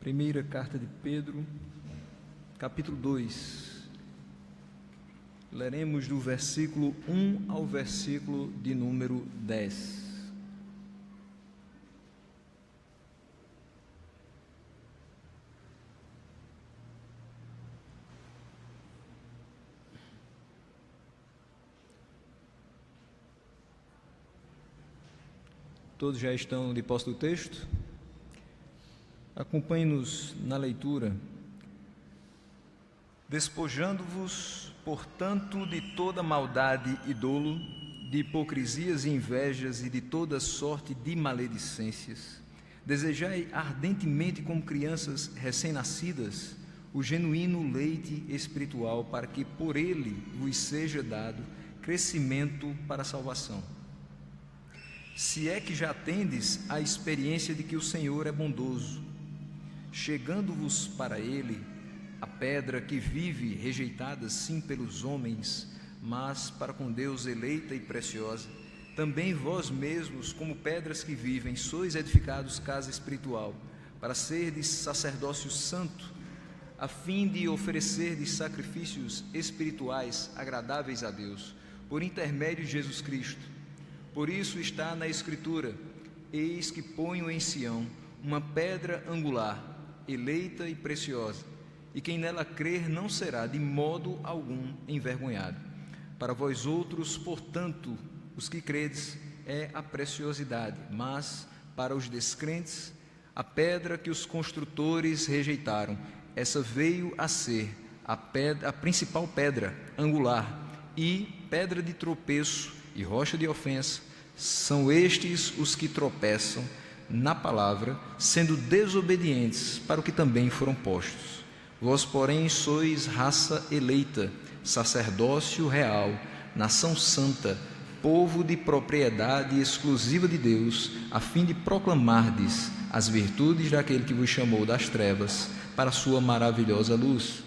Primeira carta de Pedro, capítulo 2. Leremos do versículo 1 ao versículo de número 10. Todos já estão de posse do texto? Acompanhe-nos na leitura. Despojando-vos, portanto, de toda maldade e dolo, de hipocrisias e invejas e de toda sorte de maledicências, desejai ardentemente, como crianças recém-nascidas, o genuíno leite espiritual, para que por ele vos seja dado crescimento para a salvação. Se é que já tendes a experiência de que o Senhor é bondoso, chegando-vos para ele a pedra que vive, rejeitada sim pelos homens, mas para com Deus eleita e preciosa, também vós mesmos, como pedras que vivem, sois edificados casa espiritual, para serdes sacerdócio santo, a fim de oferecerdes sacrifícios espirituais agradáveis a Deus, por intermédio de Jesus Cristo. Por isso está na Escritura: eis que ponho em Sião uma pedra angular, eleita e preciosa, e quem nela crer não será de modo algum envergonhado. Para vós outros, portanto, os que credes, é a preciosidade, mas para os descrentes, a pedra que os construtores rejeitaram, essa veio a ser a principal pedra angular, e pedra de tropeço e rocha de ofensa. São estes os que tropeçam na palavra, sendo desobedientes para o que também foram postos. Vós, porém, sois raça eleita, sacerdócio real, nação santa, povo de propriedade exclusiva de Deus, a fim de proclamardes as virtudes daquele que vos chamou das trevas para a sua maravilhosa luz.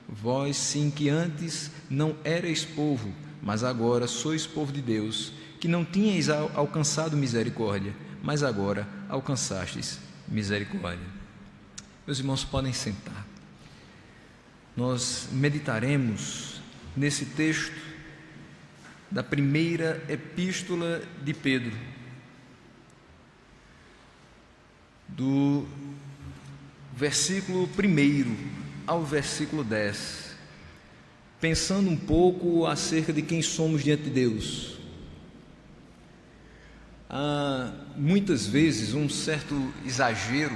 Vós, sim, que antes não erais povo, mas agora sois povo de Deus, que não tinhais alcançado misericórdia, mas agora alcançastes misericórdia. Meus irmãos, podem sentar. Nós meditaremos nesse texto da primeira epístola de Pedro, do versículo 1 ao versículo 10, pensando um pouco acerca de quem somos diante de Deus. Há muitas vezes um certo exagero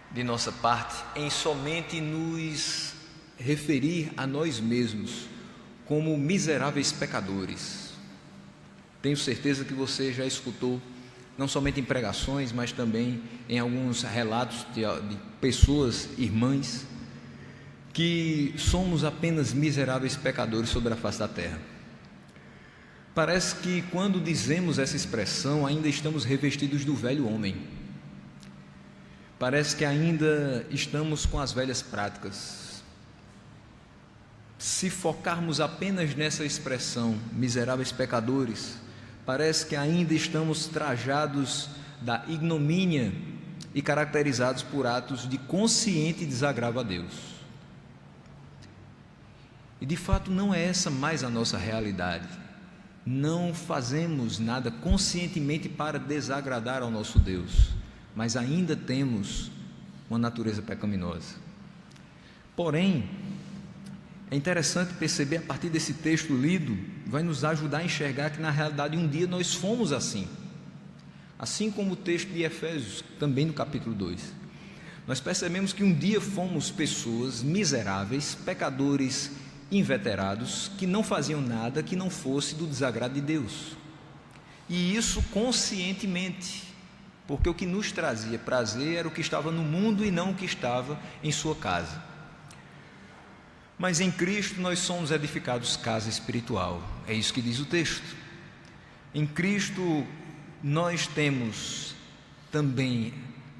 de nossa parte em somente nos referir a nós mesmos como miseráveis pecadores. Tenho certeza que você já escutou, não somente em pregações, mas também em alguns relatos de pessoas, irmãs, que somos apenas miseráveis pecadores sobre a face da terra. Parece que quando dizemos essa expressão ainda estamos revestidos do velho homem. Parece que ainda estamos com as velhas práticas. Se focarmos apenas nessa expressão, miseráveis pecadores, parece que ainda estamos trajados da ignomínia e caracterizados por atos de consciente desagravo a Deus. E de fato não é essa mais a nossa realidade. Não fazemos nada conscientemente para desagradar ao nosso Deus, mas ainda temos uma natureza pecaminosa. Porém, é interessante perceber, a partir desse texto lido, vai nos ajudar a enxergar que na realidade um dia nós fomos assim como o texto de Efésios, também no capítulo 2. Nós percebemos que um dia fomos pessoas miseráveis, pecadores inveterados, que não faziam nada que não fosse do desagrado de Deus, e isso conscientemente, porque o que nos trazia prazer era o que estava no mundo e não o que estava em sua casa. Mas em Cristo nós somos edificados casa espiritual, é isso que diz o texto. Em Cristo nós temos também,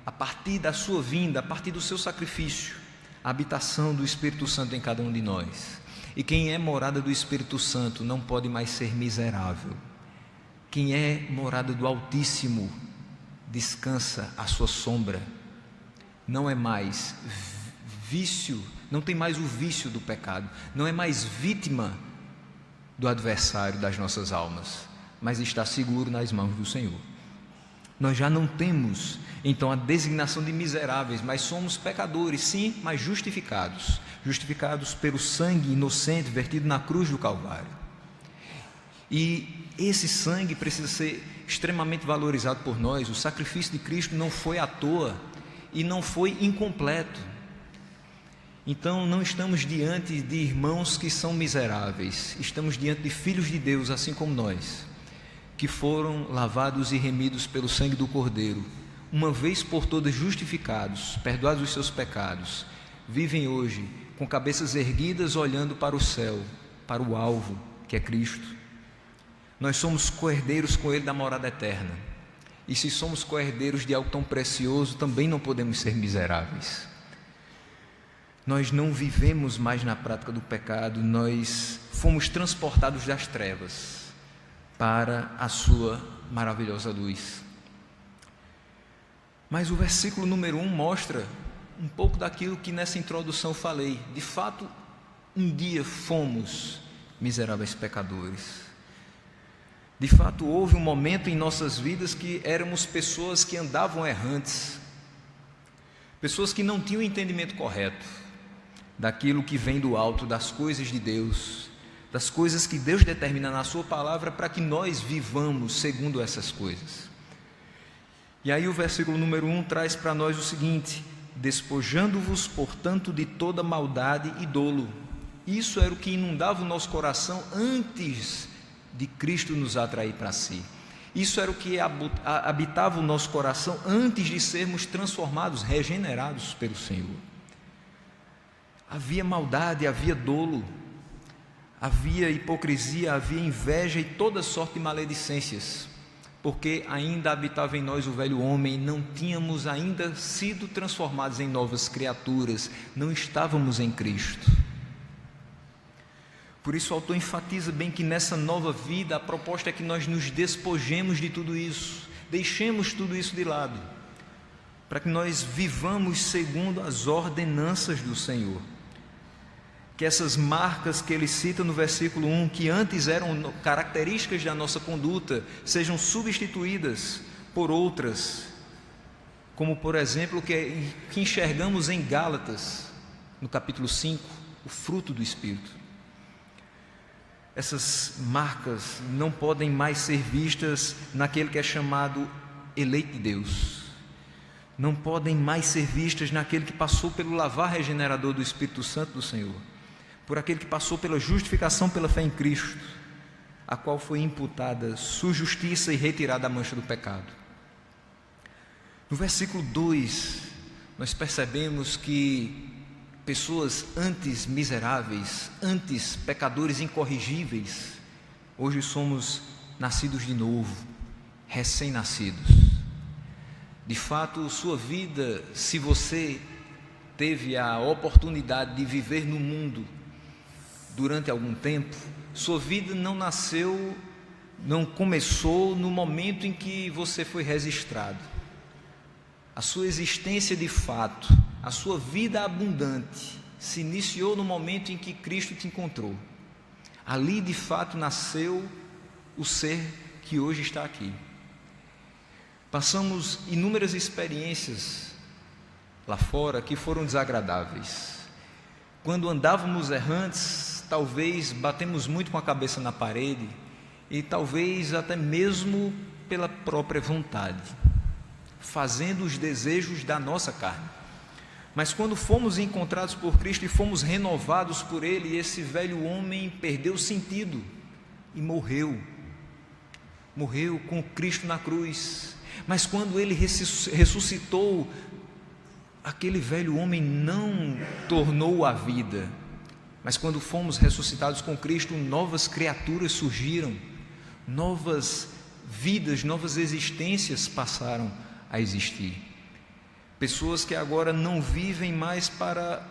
a partir da sua vinda, a partir do seu sacrifício, a habitação do Espírito Santo em cada um de nós. E quem é morada do Espírito Santo não pode mais ser miserável. Quem é morada do Altíssimo descansa à sua sombra. não é mais vício, não tem mais o vício do pecado, não é mais vítima do adversário das nossas almas, mas está seguro nas mãos do Senhor. Nós já não temos, então, a designação de miseráveis, mas somos pecadores, sim, mas justificados pelo sangue inocente vertido na cruz do Calvário. E esse sangue precisa ser extremamente valorizado por nós. O sacrifício de Cristo não foi à toa e não foi incompleto. Então não estamos diante de irmãos que são miseráveis, estamos diante de filhos de Deus, assim como nós, que foram lavados e remidos pelo sangue do Cordeiro, uma vez por todas justificados, perdoados os seus pecados, vivem hoje com cabeças erguidas, olhando para o céu, para o alvo, que é Cristo. Nós somos co-herdeiros com Ele da morada eterna, e se somos co-herdeiros de algo tão precioso, também não podemos ser miseráveis. Nós não vivemos mais na prática do pecado, nós fomos transportados das trevas para a sua maravilhosa luz. Mas o versículo número 1 mostra um pouco daquilo que nessa introdução falei. De fato, um dia fomos miseráveis pecadores. De fato, houve um momento em nossas vidas que éramos pessoas que andavam errantes, pessoas que não tinham o entendimento correto daquilo que vem do alto, das coisas de Deus, das coisas que Deus determina na sua palavra para que nós vivamos segundo essas coisas. E aí o versículo número 1 traz para nós o seguinte: despojando-vos, portanto, de toda maldade e dolo. Isso era o que inundava o nosso coração antes de Cristo nos atrair para si. Isso era o que habitava o nosso coração antes de sermos transformados, regenerados pelo Senhor. Havia maldade, havia dolo, havia hipocrisia, havia inveja e toda sorte de maledicências, porque ainda habitava em nós o velho homem, não tínhamos ainda sido transformados em novas criaturas, não estávamos em Cristo. Por isso o autor enfatiza bem que nessa nova vida a proposta é que nós nos despojemos de tudo isso, deixemos tudo isso de lado, para que nós vivamos segundo as ordenanças do Senhor. Que essas marcas que ele cita no versículo 1, que antes eram características da nossa conduta, sejam substituídas por outras, como por exemplo o que enxergamos em Gálatas, no capítulo 5, o fruto do Espírito. Essas marcas não podem mais ser vistas naquele que é chamado eleito de Deus, não podem mais ser vistas naquele que passou pelo lavar regenerador do Espírito Santo do Senhor, por aquele que passou pela justificação pela fé em Cristo, a qual foi imputada sua justiça e retirada a mancha do pecado. No versículo 2, nós percebemos que pessoas antes miseráveis, antes pecadores incorrigíveis, hoje somos nascidos de novo, recém-nascidos. De fato, sua vida, se você teve a oportunidade de viver no mundo durante algum tempo, sua vida não começou no momento em que você foi registrado. A sua existência de fato, a sua vida abundante, se iniciou no momento em que Cristo te encontrou. Ali de fato nasceu o ser que hoje está aqui. Passamos inúmeras experiências lá fora que foram desagradáveis. Quando andávamos errantes, talvez batemos muito com a cabeça na parede e talvez até mesmo pela própria vontade, fazendo os desejos da nossa carne. Mas quando fomos encontrados por Cristo e fomos renovados por Ele, esse velho homem perdeu sentido e morreu com Cristo na cruz. Mas quando Ele ressuscitou, aquele velho homem não tornou a vida, mas quando fomos ressuscitados com Cristo, novas criaturas surgiram, novas vidas, novas existências passaram a existir. Pessoas que agora não vivem mais para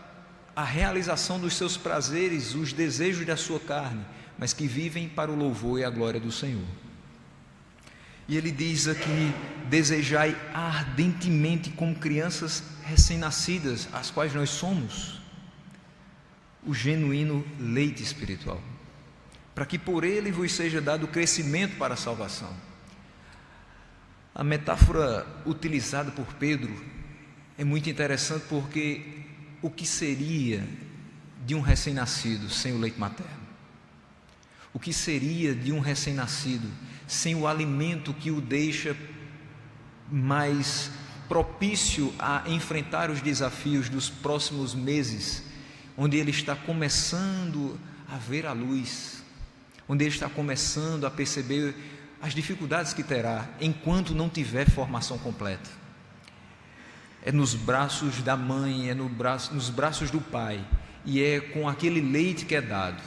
a realização dos seus prazeres, os desejos da sua carne, mas que vivem para o louvor e a glória do Senhor. E ele diz aqui: desejai ardentemente como crianças recém-nascidas, as quais nós somos, o genuíno leite espiritual, para que por ele vos seja dado crescimento para a salvação. A metáfora utilizada por Pedro é muito interessante, porque o que seria de um recém-nascido sem o leite materno? O que seria de um recém-nascido sem o alimento que o deixa mais propício a enfrentar os desafios dos próximos meses, onde ele está começando a ver a luz, onde ele está começando a perceber as dificuldades que terá enquanto não tiver formação completa? É nos braços da mãe, nos braços do pai, e é com aquele leite que é dado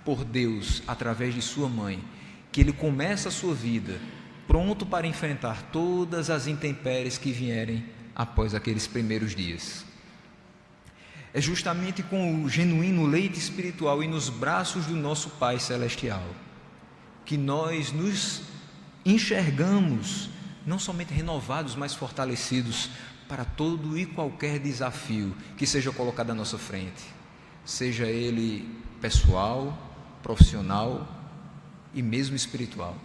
por Deus através de sua mãe que ele começa a sua vida pronto para enfrentar todas as intempéries que vierem após aqueles primeiros dias. É justamente com o genuíno leite espiritual e nos braços do nosso Pai Celestial que nós nos enxergamos não somente renovados, mas fortalecidos para todo e qualquer desafio que seja colocado à nossa frente, seja ele pessoal, profissional e mesmo espiritual.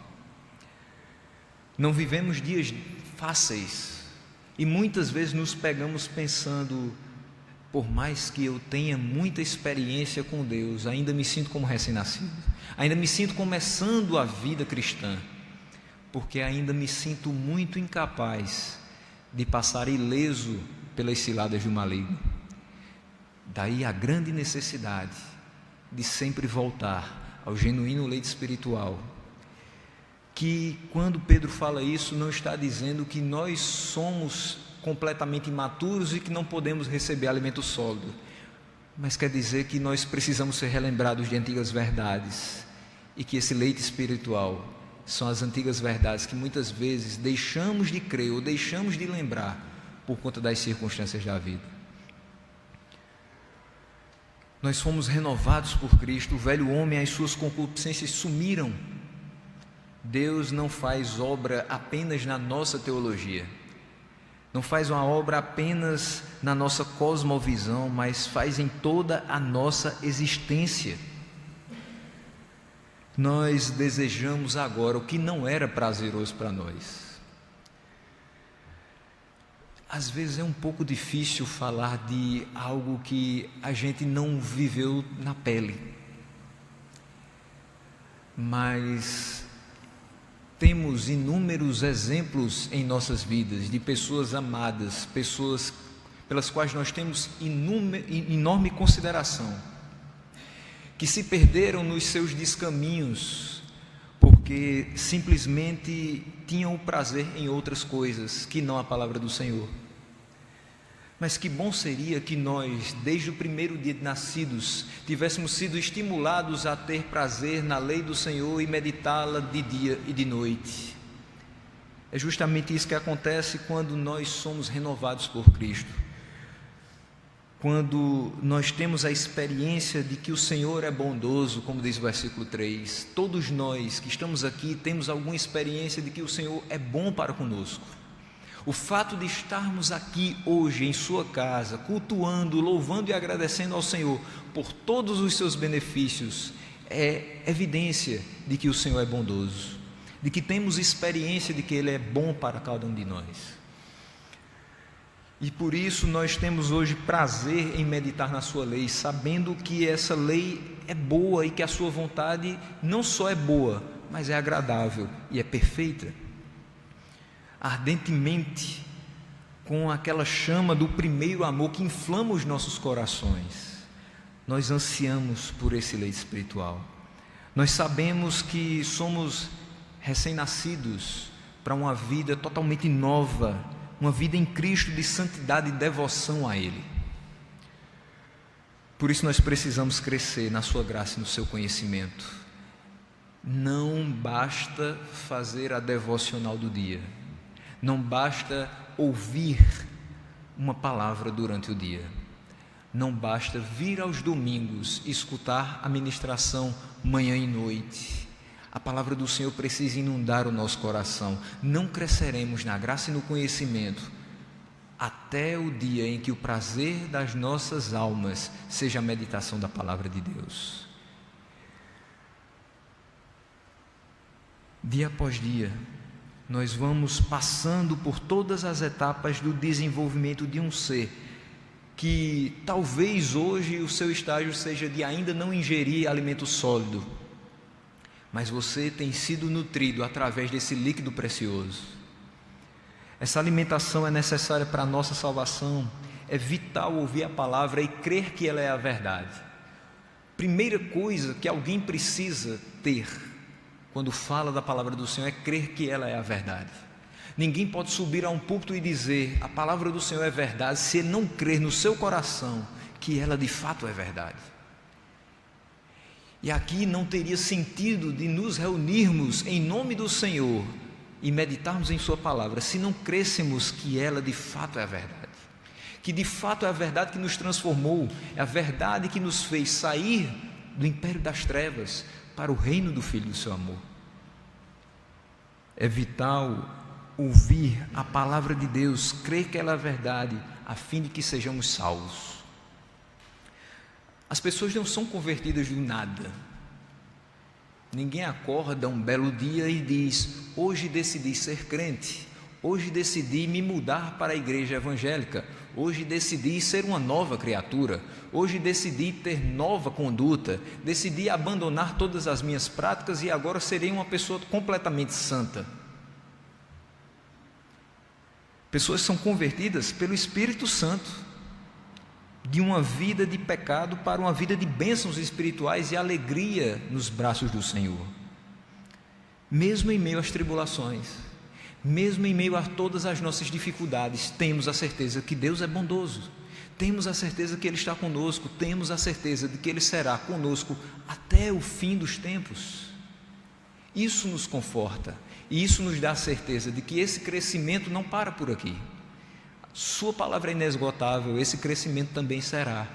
Não vivemos dias fáceis e muitas vezes nos pegamos pensando: por mais que eu tenha muita experiência com Deus, ainda me sinto como recém-nascido, ainda me sinto começando a vida cristã, porque ainda me sinto muito incapaz de passar ileso pelas ciladas do maligno. Daí a grande necessidade de sempre voltar ao genuíno leite espiritual, que quando Pedro fala isso, não está dizendo que nós somos completamente imaturos e que não podemos receber alimento sólido, mas quer dizer que nós precisamos ser relembrados de antigas verdades, e que esse leite espiritual são as antigas verdades que muitas vezes deixamos de crer ou deixamos de lembrar por conta das circunstâncias da vida. Nós fomos renovados por Cristo, o velho homem e as suas concupiscências sumiram. Deus não faz obra apenas na nossa teologia, não faz uma obra apenas na nossa cosmovisão, mas faz em toda a nossa existência. Nós desejamos agora o que não era prazeroso para nós. Às vezes é um pouco difícil falar de algo que a gente não viveu na pele, mas temos inúmeros exemplos em nossas vidas de pessoas amadas, pessoas pelas quais nós temos enorme consideração, que se perderam nos seus descaminhos porque simplesmente tinham o prazer em outras coisas que não a palavra do Senhor. Mas que bom seria que nós, desde o primeiro dia de nascidos, tivéssemos sido estimulados a ter prazer na lei do Senhor e meditá-la de dia e de noite. É justamente isso que acontece quando nós somos renovados por Cristo. Quando nós temos a experiência de que o Senhor é bondoso, como diz o versículo 3, todos nós que estamos aqui temos alguma experiência de que o Senhor é bom para conosco. O fato de estarmos aqui hoje em sua casa, cultuando, louvando e agradecendo ao Senhor por todos os seus benefícios, é evidência de que o Senhor é bondoso, de que temos experiência de que Ele é bom para cada um de nós. E por isso nós temos hoje prazer em meditar na sua lei, sabendo que essa lei é boa e que a sua vontade não só é boa, mas é agradável e é perfeita. Ardentemente, com aquela chama do primeiro amor que inflama os nossos corações, nós ansiamos por esse leite espiritual. Nós sabemos que somos recém-nascidos para uma vida totalmente nova, uma vida em Cristo de santidade e devoção a Ele. Por isso nós precisamos crescer na sua graça e no seu conhecimento. Não basta fazer a devocional do dia, não basta ouvir uma palavra durante o dia, não basta vir aos domingos escutar a ministração manhã e noite, A palavra do Senhor precisa inundar o nosso coração. Não cresceremos na graça e no conhecimento até o dia em que o prazer das nossas almas seja a meditação da palavra de Deus. Dia após dia, nós vamos passando por todas as etapas do desenvolvimento de um ser que talvez hoje o seu estágio seja de ainda não ingerir alimento sólido, mas você tem sido nutrido através desse líquido precioso. Essa alimentação é necessária para a nossa salvação. É vital ouvir a palavra e crer que ela é a verdade. Primeira coisa que alguém precisa ter quando fala da palavra do Senhor é crer que ela é a verdade. Ninguém pode subir a um púlpito e dizer a palavra do Senhor é verdade se ele não crer no seu coração que ela de fato é verdade. E aqui não teria sentido de nos reunirmos em nome do Senhor e meditarmos em sua palavra se não crêssemos que ela de fato é a verdade, que de fato é a verdade que nos transformou, é a verdade que nos fez sair do império das trevas para o reino do Filho do seu amor. É vital ouvir a palavra de Deus, crer que ela é a verdade, a fim de que sejamos salvos. As pessoas não são convertidas do nada. Ninguém acorda um belo dia e diz: hoje decidi ser crente, hoje decidi me mudar para a igreja evangélica, hoje decidi ser uma nova criatura, hoje decidi ter nova conduta, decidi abandonar todas as minhas práticas e agora serei uma pessoa completamente santa. Pessoas são convertidas pelo Espírito Santo, de uma vida de pecado para uma vida de bênçãos espirituais e alegria nos braços do Senhor. Mesmo em meio às tribulações, mesmo em meio a todas as nossas dificuldades, temos a certeza que Deus é bondoso, temos a certeza que Ele está conosco, temos a certeza de que Ele será conosco até o fim dos tempos. Isso nos conforta e isso nos dá a certeza de que esse crescimento não para por aqui. Sua palavra é inesgotável, esse crescimento também será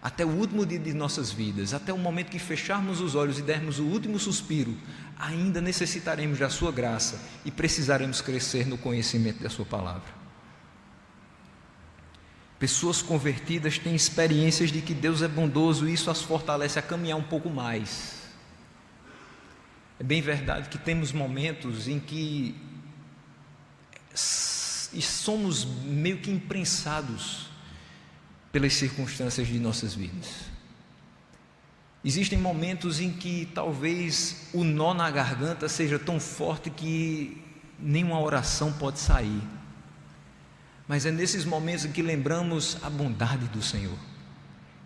até o último dia de nossas vidas, até o momento que fecharmos os olhos e dermos o último suspiro. Ainda necessitaremos da sua graça e precisaremos crescer no conhecimento da sua palavra. Pessoas convertidas têm experiências de que Deus é bondoso e isso as fortalece a caminhar um pouco mais. É bem verdade que temos momentos em que somos meio que imprensados pelas circunstâncias de nossas vidas. Existem momentos em que talvez o nó na garganta seja tão forte que nenhuma oração pode sair. Mas é nesses momentos em que lembramos a bondade do Senhor,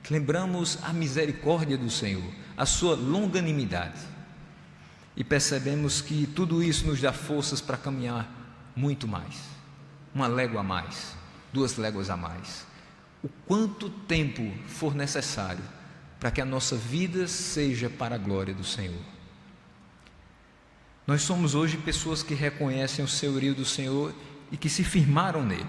que lembramos a misericórdia do Senhor, a sua longanimidade, e percebemos que tudo isso nos dá forças para caminhar muito mais, 1 légua a mais, 2 léguas a mais, o quanto tempo for necessário para que a nossa vida seja para a glória do Senhor. Nós somos hoje pessoas que reconhecem o senhorio do Senhor e que se firmaram nele.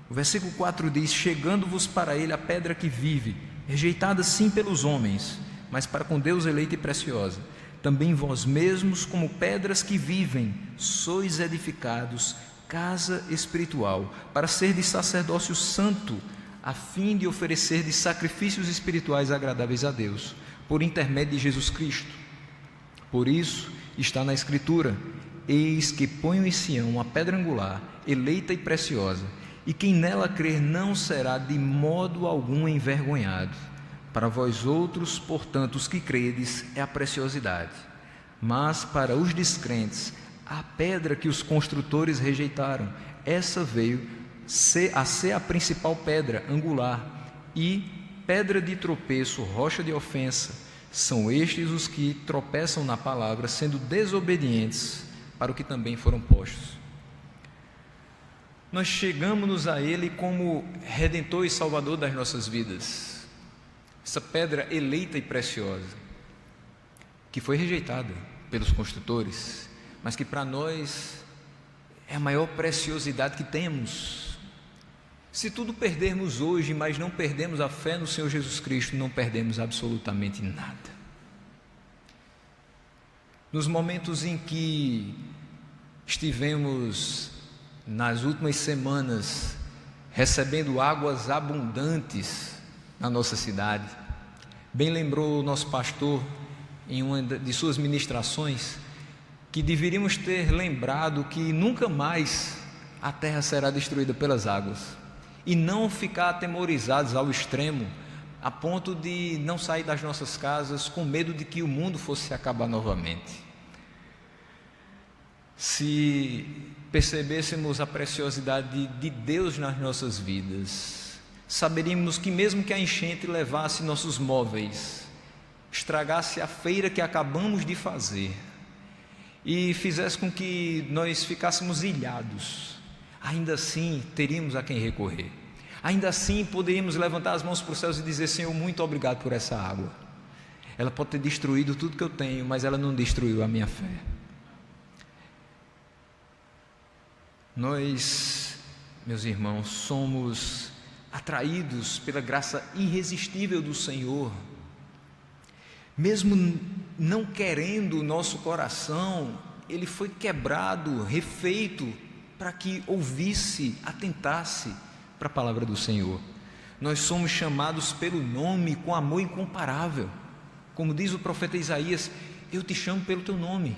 O versículo 4 diz: chegando-vos para ele a pedra que vive, rejeitada sim pelos homens, mas para com Deus eleita e preciosa. Também vós mesmos, como pedras que vivem, sois edificados casa espiritual, para ser de sacerdócio santo, a fim de oferecer de sacrifícios espirituais agradáveis a Deus, por intermédio de Jesus Cristo. Por isso está na Escritura: eis que ponho em Sião uma pedra angular, eleita e preciosa, e quem nela crer não será de modo algum envergonhado. Para vós outros, portanto, os que credes, é a preciosidade, mas para os descrentes, a pedra que os construtores rejeitaram, essa veio a ser a principal pedra angular, e pedra de tropeço, rocha de ofensa. São estes os que tropeçam na palavra, sendo desobedientes para o que também foram postos. Nós chegamos a Ele como Redentor e Salvador das nossas vidas, essa pedra eleita e preciosa, que foi rejeitada pelos construtores, mas que para nós é a maior preciosidade que temos. Se tudo perdermos hoje, mas não perdemos a fé no Senhor Jesus Cristo, não perdemos absolutamente nada. Nos momentos em que estivemos nas últimas semanas recebendo águas abundantes na nossa cidade, bem lembrou o nosso pastor em uma de suas ministrações que deveríamos ter lembrado que nunca mais a terra será destruída pelas águas, e não ficar atemorizados ao extremo a ponto de não sair das nossas casas com medo de que o mundo fosse acabar novamente. Se percebêssemos a preciosidade de Deus nas nossas vidas, saberíamos que mesmo que a enchente levasse nossos móveis, estragasse a feira que acabamos de fazer e fizesse com que nós ficássemos ilhados, ainda assim teríamos a quem recorrer. Ainda assim poderíamos levantar as mãos para os céus e dizer: Senhor, muito obrigado por essa água. Ela pode ter destruído tudo que eu tenho, mas ela não destruiu a minha fé. Nós, meus irmãos, somos atraídos pela graça irresistível do Senhor. Mesmo não querendo o nosso coração, ele foi quebrado, refeito, para que ouvisse, atentasse para a palavra do Senhor. Nós somos chamados pelo nome com amor incomparável. Como diz o profeta Isaías: eu te chamo pelo teu nome.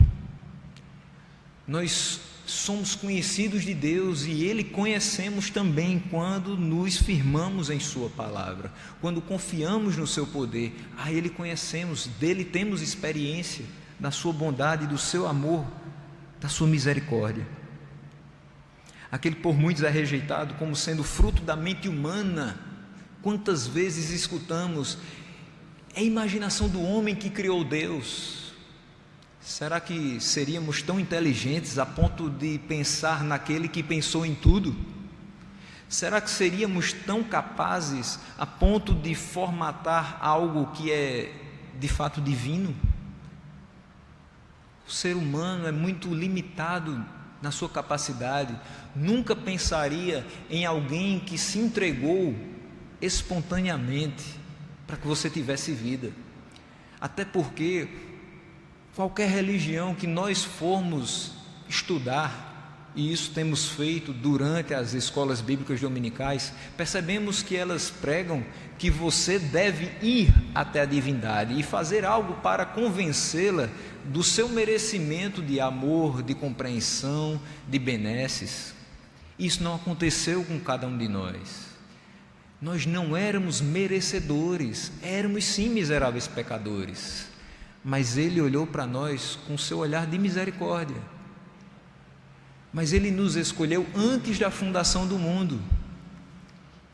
Nós somos conhecidos de Deus e Ele conhecemos também quando nos firmamos em Sua palavra, quando confiamos no Seu poder. A Ele conhecemos, dele temos experiência, da Sua bondade, do Seu amor, da Sua misericórdia. Aquele por muitos é rejeitado como sendo fruto da mente humana. Quantas vezes escutamos: é a imaginação do homem que criou Deus. Será que seríamos tão inteligentes a ponto de pensar naquele que pensou em tudo? Será que seríamos tão capazes a ponto de formatar algo que é de fato divino? O ser humano é muito limitado na sua capacidade. Nunca pensaria em alguém que se entregou espontaneamente para que você tivesse vida. Até porque qualquer religião que nós formos estudar, e isso temos feito durante as escolas bíblicas dominicais, percebemos que elas pregam que você deve ir até a divindade e fazer algo para convencê-la do seu merecimento de amor, de compreensão, de benesses. Isso não aconteceu com cada um de nós. Nós não éramos merecedores, éramos sim miseráveis pecadores, mas Ele olhou para nós com seu olhar de misericórdia. Mas Ele nos escolheu antes da fundação do mundo,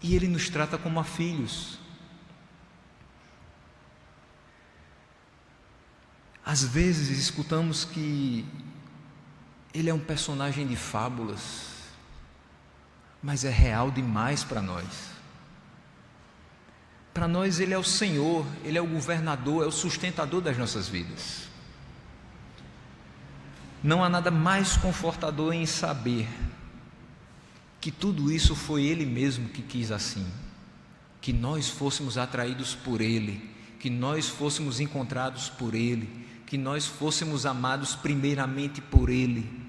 e Ele nos trata como a filhos. Às vezes escutamos que Ele é um personagem de fábulas, mas é real demais para nós. Para nós Ele é o Senhor, Ele é o governador, é o sustentador das nossas vidas. Não há nada mais confortador em saber que tudo isso foi Ele mesmo que quis assim, que nós fôssemos atraídos por Ele, que nós fôssemos encontrados por Ele, que nós fôssemos amados primeiramente por Ele,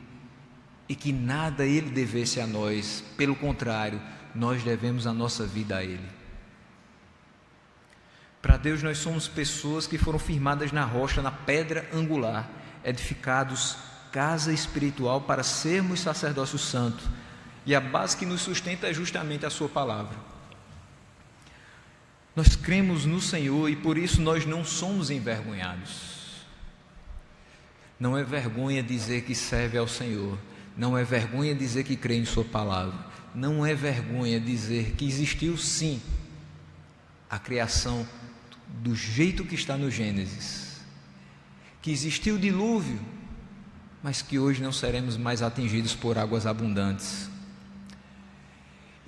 e que nada Ele devesse a nós, pelo contrário, nós devemos a nossa vida a Ele. Para Deus nós somos pessoas que foram firmadas na rocha, na pedra angular, edificados casa espiritual para sermos sacerdócio santo, e a base que nos sustenta é justamente a Sua palavra. Nós cremos no Senhor e por isso nós não somos envergonhados. Não é vergonha dizer que serve ao Senhor, não é vergonha dizer que crê em Sua palavra, não é vergonha dizer que existiu sim a criação do jeito que está no Gênesis, que existiu o dilúvio, mas que hoje não seremos mais atingidos por águas abundantes,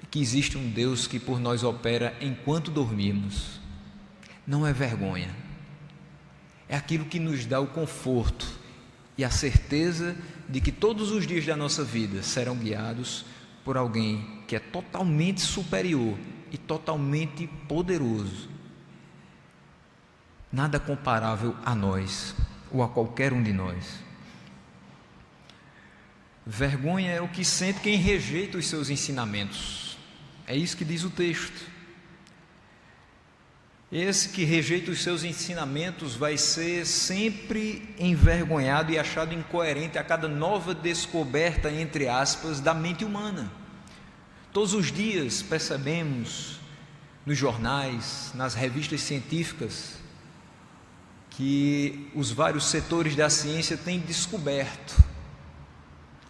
e que existe um Deus que por nós opera enquanto dormimos. Não é vergonha, é aquilo que nos dá o conforto e a certeza de que todos os dias da nossa vida serão guiados por alguém que é totalmente superior e totalmente poderoso, nada comparável a nós. ou a qualquer um de nós. Vergonha é o que sente quem rejeita os seus ensinamentos. É isso que diz o texto. Esse que rejeita os seus ensinamentos vai ser sempre envergonhado e achado incoerente a cada nova descoberta, entre aspas, da mente humana. Todos os dias percebemos nos jornais, nas revistas científicas, que os vários setores da ciência têm descoberto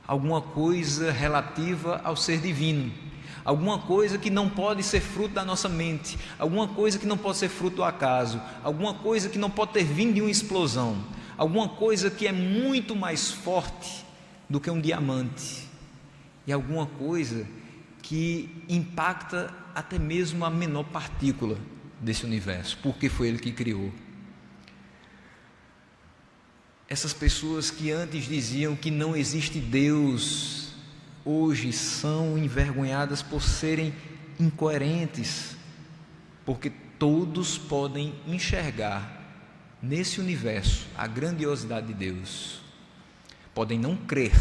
alguma coisa relativa ao ser divino, alguma coisa que não pode ser fruto da nossa mente, alguma coisa que não pode ser fruto do acaso, alguma coisa que não pode ter vindo de uma explosão, alguma coisa que é muito mais forte do que um diamante, e alguma coisa que impacta até mesmo a menor partícula desse universo, porque foi Ele que criou. Essas pessoas que antes diziam que não existe Deus, hoje são envergonhadas por serem incoerentes, porque todos podem enxergar nesse universo a grandiosidade de Deus. Podem não crer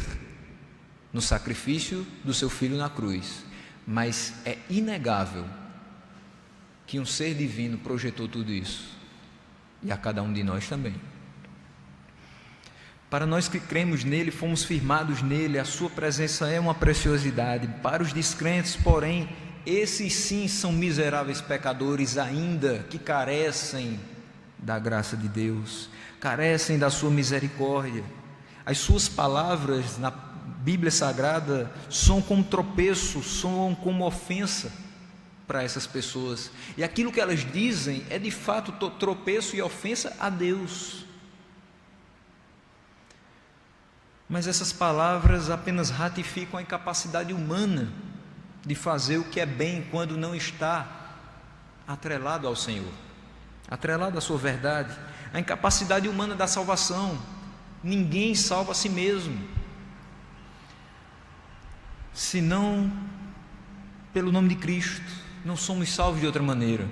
no sacrifício do seu Filho na cruz, mas é inegável que um ser divino projetou tudo isso, e a cada um de nós também. Para nós que cremos nele, fomos firmados nele, a sua presença é uma preciosidade. Para os descrentes, porém, esses sim são miseráveis pecadores ainda, que carecem da graça de Deus, carecem da sua misericórdia. As suas palavras na Bíblia Sagrada soam como tropeço, soam como ofensa para essas pessoas, e aquilo que elas dizem é de fato tropeço e ofensa a Deus. Mas essas palavras apenas ratificam a incapacidade humana de fazer o que é bem quando não está atrelado ao Senhor, atrelado à sua verdade, a incapacidade humana da salvação. Ninguém salva a si mesmo, senão pelo nome de Cristo. Não somos salvos de outra maneira.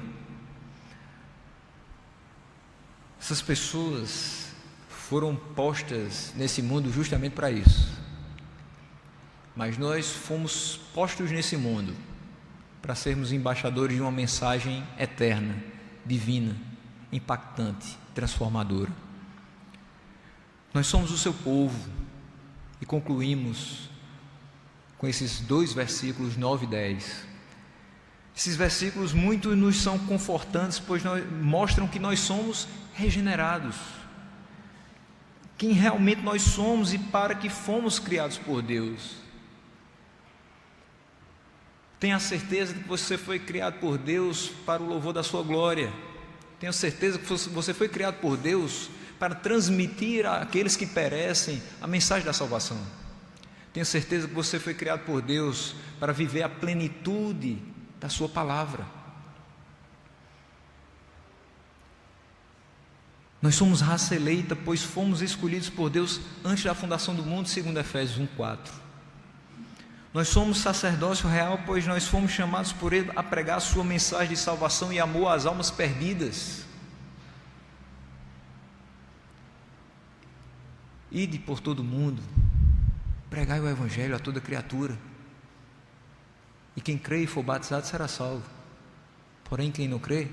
Essas pessoas foram postas nesse mundo justamente para isso, mas nós fomos postos nesse mundo para sermos embaixadores de uma mensagem eterna, divina, impactante, transformadora. Nós somos o seu povo, e concluímos com esses 2 versículos 9 e 10. Esses versículos muito nos são confortantes, pois mostram que nós somos regenerados, quem realmente nós somos e para que fomos criados por Deus. Tenha certeza de que você foi criado por Deus para o louvor da sua glória. Tenha certeza que você foi criado por Deus para transmitir àqueles que perecem a mensagem da salvação. Tenha certeza que você foi criado por Deus para viver a plenitude da sua palavra. Nós somos raça eleita, pois fomos escolhidos por Deus antes da fundação do mundo, segundo Efésios 1:4. Nós somos sacerdócio real, pois nós fomos chamados por Ele a pregar a sua mensagem de salvação e amor às almas perdidas. Ide por todo o mundo, pregai o Evangelho a toda criatura, e quem crê e for batizado será salvo, porém quem não crê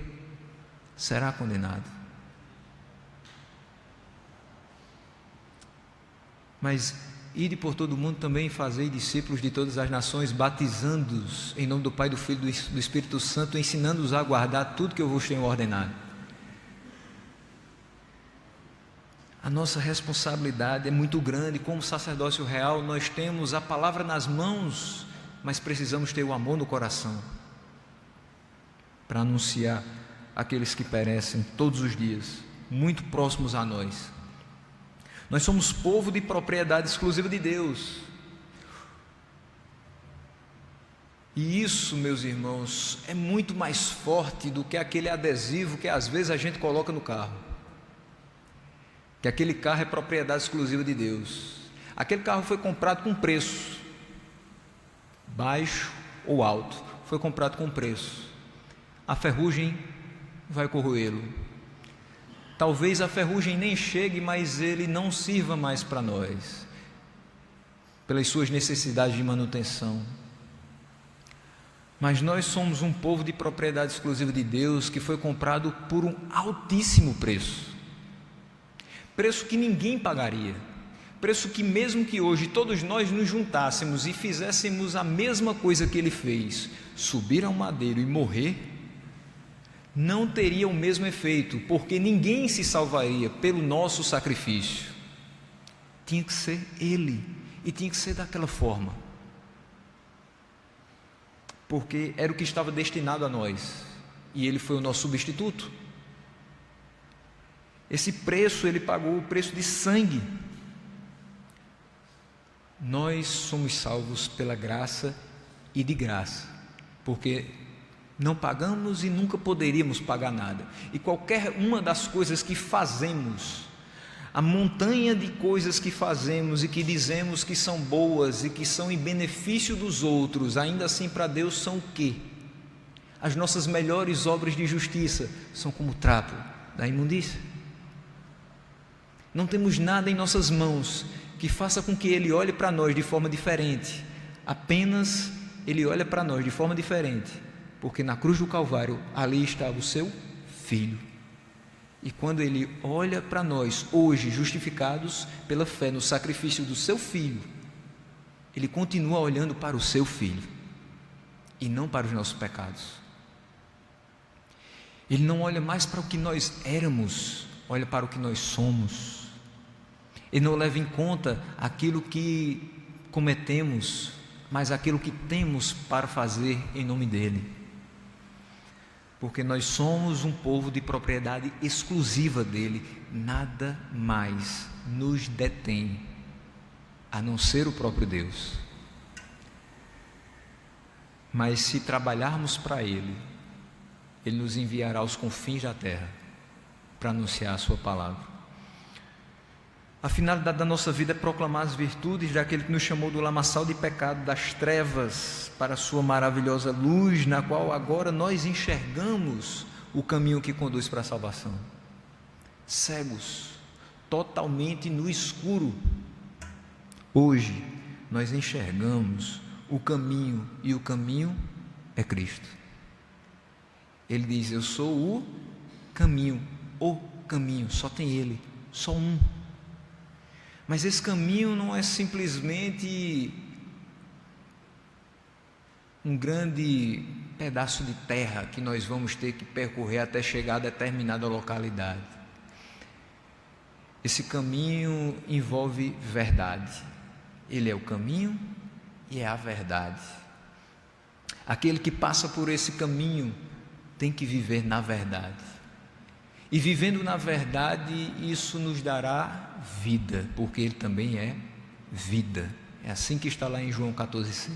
será condenado. Mas ide por todo o mundo também, fazei discípulos de todas as nações, batizando-os em nome do Pai, do Filho e do Espírito Santo, ensinando-os a guardar tudo que eu vos tenho ordenado. A nossa responsabilidade é muito grande. Como sacerdócio real, nós temos a palavra nas mãos, mas precisamos ter o amor no coração para anunciar aqueles que perecem todos os dias, muito próximos a nós. Nós somos povo de propriedade exclusiva de Deus. E isso, meus irmãos, é muito mais forte do que aquele adesivo que às vezes a gente coloca no carro, que aquele carro é propriedade exclusiva de Deus. Aquele carro foi comprado com preço, baixo ou alto, foi comprado com preço. A ferrugem vai corroê-lo, Talvez a ferrugem nem chegue, mas ele não sirva mais para nós, pelas suas necessidades de manutenção. Mas nós somos um povo de propriedade exclusiva de Deus, que foi comprado por um altíssimo preço, preço que ninguém pagaria, preço que mesmo que hoje todos nós nos juntássemos e fizéssemos a mesma coisa que ele fez, subir ao madeiro e morrer, não teria o mesmo efeito, porque ninguém se salvaria pelo nosso sacrifício. Tinha que ser ele, e tinha que ser daquela forma, porque era o que estava destinado a nós, e ele foi o nosso substituto. Esse preço, ele pagou o preço de sangue. Nós somos salvos pela graça e de graça, porque não pagamos e nunca poderíamos pagar nada. E qualquer uma das coisas que fazemos, a montanha de coisas que fazemos e que dizemos que são boas e que são em benefício dos outros, ainda assim para Deus são o quê? As nossas melhores obras de justiça são como trapo da imundícia. Não temos nada em nossas mãos que faça com que Ele olhe para nós de forma diferente. Apenas Ele olha para nós de forma diferente, porque na cruz do Calvário, ali estava o seu Filho. E quando Ele olha para nós, hoje, justificados pela fé no sacrifício do seu Filho, Ele continua olhando para o seu Filho, e não para os nossos pecados. Ele não olha mais para o que nós éramos, olha para o que nós somos. Ele não leva em conta aquilo que cometemos, mas aquilo que temos para fazer em nome dEle. Porque nós somos um povo de propriedade exclusiva dEle, nada mais nos detém, a não ser o próprio Deus. Mas se trabalharmos para Ele, Ele nos enviará aos confins da terra, para anunciar a sua palavra. A finalidade da nossa vida é proclamar as virtudes daquele que nos chamou do lamaçal de pecado, das trevas, para a sua maravilhosa luz, na qual agora nós enxergamos o caminho que conduz para a salvação. Cegos, totalmente no escuro, hoje nós enxergamos o caminho, e o caminho é Cristo. Ele diz: eu sou o caminho, só tem Ele, só um. Mas esse caminho não é simplesmente um grande pedaço de terra que nós vamos ter que percorrer até chegar a determinada localidade. Esse caminho envolve verdade. Ele é o caminho e é a verdade. Aquele que passa por esse caminho tem que viver na verdade. E vivendo na verdade, isso nos dará vida, porque Ele também é vida. É assim que está lá em João 14,6.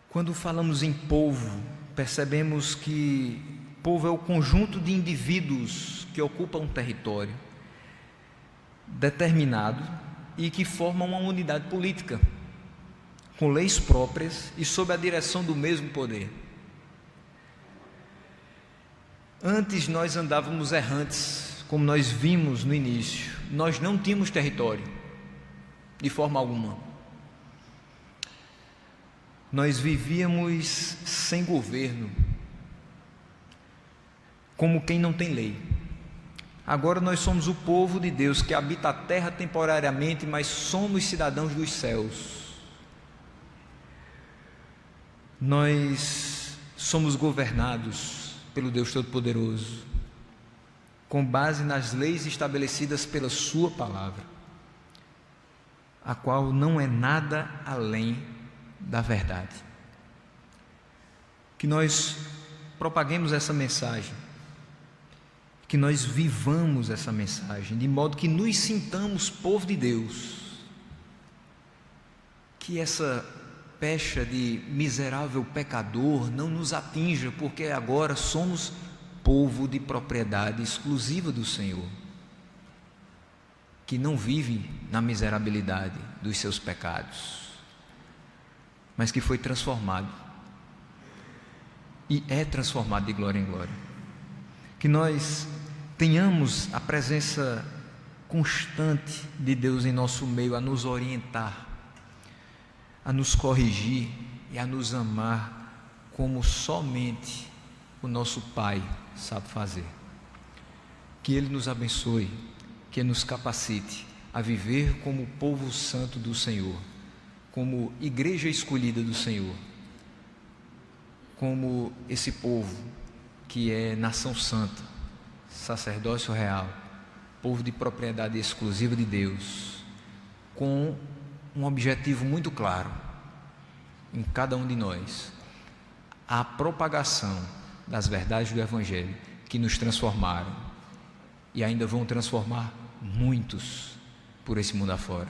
Quando falamos em povo, percebemos que povo é o conjunto de indivíduos que ocupam um território determinado e que formam uma unidade política, com leis próprias e sob a direção do mesmo poder. Antes nós andávamos errantes, como nós vimos no início. Nós não tínhamos território, de forma alguma. Nós vivíamos sem governo, como quem não tem lei. Agora nós somos o povo de Deus que habita a terra temporariamente, mas somos cidadãos dos céus. Nós somos governados pelo Deus Todo-Poderoso, com base nas leis estabelecidas pela sua palavra, a qual não é nada além da verdade. Que nós propaguemos essa mensagem, que nós vivamos essa mensagem, de modo que nos sintamos povo de Deus, que essa pecha de miserável pecador não nos atinja, porque agora somos povo de propriedade exclusiva do Senhor, que não vive na miserabilidade dos seus pecados, mas que foi transformado e é transformado de glória em glória. que nós tenhamos a presença constante de Deus em nosso meio, a nos orientar, a nos corrigir e a nos amar como somente o nosso Pai sabe fazer. Que Ele nos abençoe, que Ele nos capacite a viver como povo santo do Senhor, como igreja escolhida do Senhor, como esse povo que é nação santa, sacerdócio real, povo de propriedade exclusiva de Deus, com um objetivo muito claro em cada um de nós: a propagação das verdades do Evangelho que nos transformaram e ainda vão transformar muitos por esse mundo afora.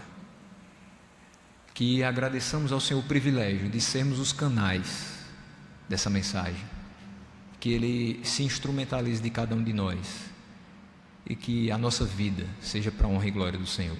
Que agradeçamos ao Senhor o privilégio de sermos os canais dessa mensagem, que Ele se instrumentalize de cada um de nós e que a nossa vida seja para a honra e glória do Senhor.